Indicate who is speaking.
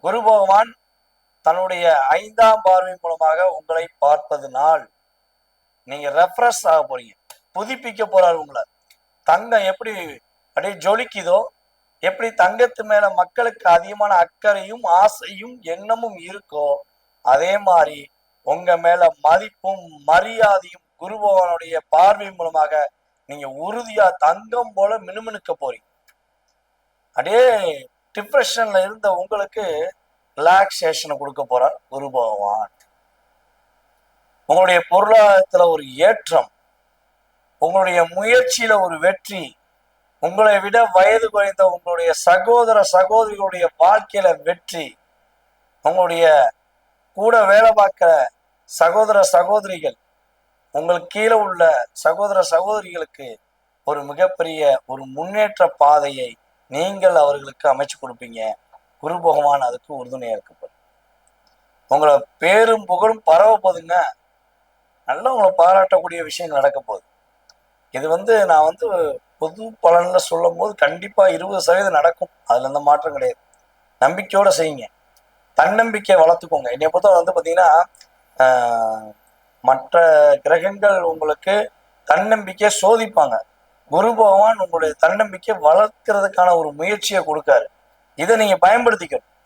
Speaker 1: குரு பகவான் தன்னுடைய 5ஆம் பார்வை மூலமாக உங்களை பார்ப்பதனால் நீங்க ரெஃப்ரெஷ் ஆக போறீங்க, புதுப்பிக்க போறாரு உங்களை. தங்கம் எப்படி அப்படியே ஜொலிக்குதோ, எப்படி தங்கத்து மேல மக்களுக்கு அதிகமான அக்கறையும் ஆசையும் எண்ணமும் இருக்கோ, அதே மாதிரி உங்க மேல மதிப்பும் மரியாதையும் குரு பகவானுடைய பார்வை மூலமாக நீங்க உறுதியா தங்கம் போல மினுமினுக்க போறீங்க. அப்படியே டிப்ரெஷன்ல இருந்த உங்களுக்கு ரிலாக்ஸேஷனை கொடுக்க போறார் குரு பகவான். உங்களுடைய பொருளாதாரத்துல ஒரு ஏற்றம், உங்களுடைய முயற்சியில ஒரு வெற்றி, உங்களை விட வயது குறைந்த உங்களுடைய சகோதர சகோதரிகளுடைய வாழ்க்கையில வெற்றி, உங்களுடைய கூட வேலை பார்க்கிற சகோதர சகோதரிகள், உங்களுக்கு கீழே உள்ள சகோதர சகோதரிகளுக்கு ஒரு மிகப்பெரிய ஒரு முன்னேற்ற பாதையை நீங்கள் அவர்களுக்கு அமைச்சு கொடுப்பீங்க. குரு பகவான் அதுக்கு உறுதுணையா இருக்கப்படும். உங்களை பேரும் புகழும் பரவ போதுங்க. நல்லா உங்களை பாராட்டக்கூடிய விஷயம் நடக்க போகுது. இது நான் பொது பலன்ல சொல்லும் போது கண்டிப்பா 20% நடக்கும். அதுல எந்த மாற்றம் கிடையாது. நம்பிக்கையோட செய்யுங்க, தன்னம்பிக்கையை வளர்த்துக்கோங்க. என்னை பொறுத்தவரை பாத்தீங்கன்னா மற்ற கிரகங்கள் உங்களுக்கு தன்னம்பிக்கையை சோதிப்பாங்க. குரு பகவான் உங்களுடைய தன்னம்பிக்கையை வளர்க்கறதுக்கான ஒரு முயற்சியை கொடுக்காரு. இதை நீங்க பயன்படுத்திக்கணும்.